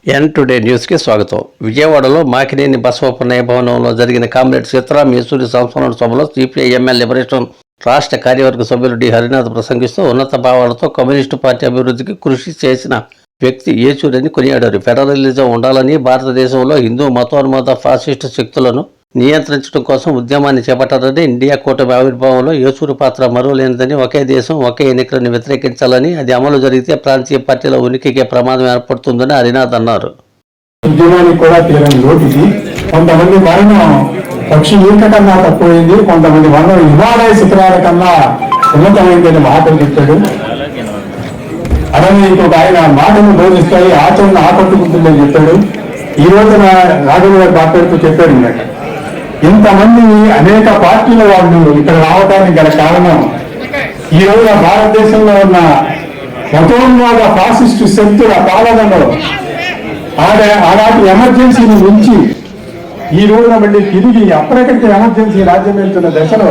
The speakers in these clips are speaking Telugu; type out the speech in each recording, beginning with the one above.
ఎన్ టుడే న్యూస్కి స్వాగతం. విజయవాడలో మాకినేని బసవపున్నయ్య భవనంలో జరిగిన కామ్రేడ్ సీతారాం యేచూరి సంస్మరణ సభలో సిపిఐ ఎంఎల్ లిబరేషన్ రాష్ట్ర కార్యవర్గ సభ్యులు డి హరినాథ్ ప్రసంగిస్తూ ఉన్నత భావాలతో కమ్యూనిస్టు పార్టీ అభివృద్ధికి కృషి చేసిన వ్యక్తి యేచూరి అని కొనియాడారు. ఫెడరలిజం ఉండాలని, భారతదేశంలో హిందూ మతోన్మాద ఫాసిస్టు శక్తులను నియంత్రించడం కోసం ఉద్యమాన్ని చేపట్టారని, ఇండియా కూటమి ఆవిర్భావంలో యేచూరి పాత్ర మరువలేనిదని, ఒకే దేశం ఒకే ఎన్నికలను వ్యతిరేకించాలని, అది అమలు జరిగితే ప్రాంతీయ పార్టీల ఉనికికి ప్రమాదం ఏర్పడుతుందని హరినాథ్ అన్నారు. ఉద్యమానికి కూడా తీరని లోటుకి కొంతమంది మరణం పక్షి ఈక కన్నా తక్కువైంది, కొంతమంది మరణం హిమాలయ శిఖరాల కన్నా ఉన్నతమైందని మాటలు చెప్పాడు. అలానే ఇంకొక ఆయన మాటను బోధిస్తాయి, ఆచరణ ఆకట్టుకుంటుందని చెప్పాడు. ఈ రోజున రాఘవ గారు మాట్లాడుతూ చెప్పారు, ఇంతమంది అనేక పార్టీల వాళ్ళు ఇక్కడ రావడానికి గల కారణం ఈ రోజున భారతదేశంలో ఉన్న మతోన్మాద ఫాసిస్టు శక్తుల పాలనలో ఆనాటి ఎమర్జెన్సీని ఉంచి ఈ రోజున మళ్ళీ తిరిగి అప్పటికంటే ఎమర్జెన్సీ రాజ్యం వెళ్తున్న దశలో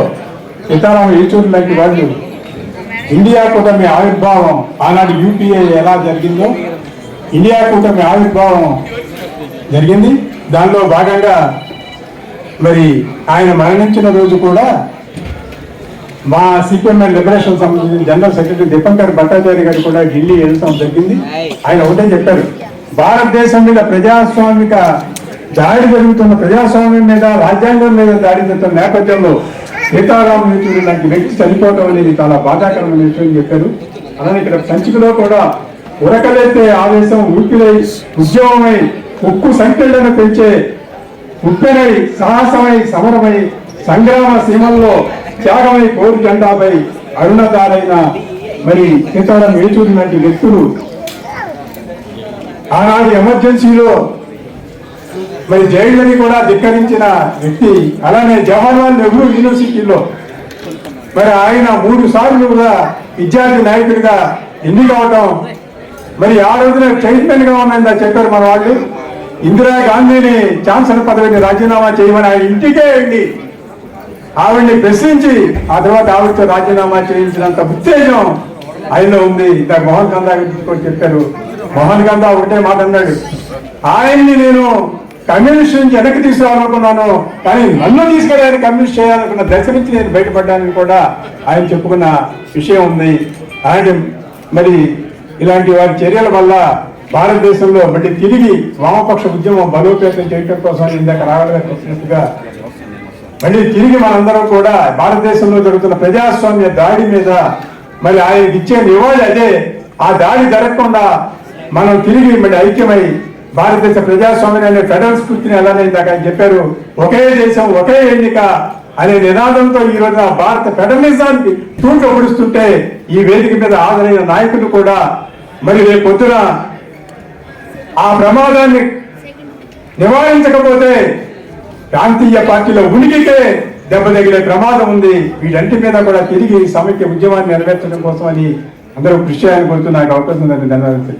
సీతారాం యేచూరి లాంటి వాళ్ళు ఇండియా కూటమి ఆవిర్భావం ఆనాటి యూపీఏ ఎలా జరిగిందో ఇండియా కూటమి ఆవిర్భావం జరిగింది. దానిలో భాగంగా మరి ఆయన మరణించిన రోజు కూడా మా సిపిఎంఎల్ లిబరేషన్ సంబంధించిన జనరల్ సెక్రటరీ దీపంకర్ భట్టాచార్య గారు కూడా ఢిల్లీ వెళ్ళడం జరిగింది. ఆయన ఒకటే చెప్పారు, భారతదేశం మీద ప్రజాస్వామిక దాడి జరుగుతున్న, ప్రజాస్వామ్యం మీద రాజ్యాంగం మీద దాడి జరుగుతున్న నేపథ్యంలో సీతారాం యేచూరి లాంటి వ్యక్తి చనిపోవడం అనేది చాలా బాధాకరమైన విషయం చెప్పారు. అలానే ఇక్కడ సంచికలో కూడా ఉరకలెత్తే ఆవేశం ఊపిరై ఉద్యమమై ఉక్కు సంఖ్యలను పెంచే ఉప్పెనై సాహసమై సమరమై సంగ్రామ సీమల్లో త్యాగమై కోరి జెండాపై అరుణదారైన మరి సీతారాం యేచూరి లాంటి వ్యక్తులు ఆనాడు ఎమర్జెన్సీలో మరి జైళ్ళని కూడా ధిక్కరించిన వ్యక్తి. అలానే జవహర్లాల్ నెహ్రూ యూనివర్సిటీలో మరి ఆయన 3 సార్లు కూడా విద్యార్థి నాయకుడిగా ఎన్నికవటం, మరి ఆ రోజున చైర్మన్ గా ఉన్నదా చెప్పారు మన వాళ్ళు. ఇందిరాగాంధీని ఛాన్సలర్ పదవిని రాజీనామా చేయమని ఆయన ఇంటికే వెళ్ళి ఆవిడ్ని ప్రశ్నించి ఆ తర్వాత ఆవిడతో రాజీనామా చేయించినంత ఉత్తేజం ఆయనలో ఉంది. ఇంత మోహన్ కందా గురించి చెప్పారు. మోహన్ కందా ఒకటే మాట అన్నాడు, ఆయన్ని నేను కమ్యూనిస్ట్ నుంచి వెనక్కి తీసుకురావాలనుకున్నాను, కానీ నన్ను తీసుకెళ్ళాలని కమ్యూనిస్ట్ చేయాలనుకున్న దశ నుంచి నేను బయటపడ్డానని కూడా ఆయన చెప్పుకున్న విషయం ఉంది. ఆయన మరి ఇలాంటి వారి చర్యల వల్ల భారతదేశంలో మళ్ళీ తిరిగి వామపక్ష ఉద్యమం బలోపేతం చేయడం కోసం ఇందాక రావాలనుకున్నట్టుగా మళ్ళీ తిరిగి మనందరం కూడా భారతదేశంలో జరుగుతున్న ప్రజాస్వామ్య దాడి మీద మరి ఆయనకి ఇచ్చే నివాళి అదే. ఆ దాడి జరగకుండా మనం తిరిగి మళ్ళీ ఐక్యమై భారతదేశ ప్రజాస్వామ్యం అనే ఫెడరల్ స్ఫూర్తిని ఎలానే ఇందాక ఆయన చెప్పారు, ఒకే దేశం ఒకే ఎన్నిక అనే నినాదంతో ఈ రోజున భారత ఫెడరలిజానికి తూట్లు పొడుస్తుంటే ఈ వేదిక మీద హాజరైన నాయకులు కూడా మరి రేపు పొద్దున ఆ ప్రమాదాన్ని నివారించకపోతే ప్రాంతీయ పార్టీల ఉనికికే దెబ్బ తగిలే ప్రమాదం ఉంది. వీటంటి మీద కూడా తిరిగి సమైక్య ఉద్యమాన్ని నెరవేర్చడం కోసం అని అందరూ కృషి చేయాలని కోరుతూ నాకు అవకాశం ధన్యవాదాలు.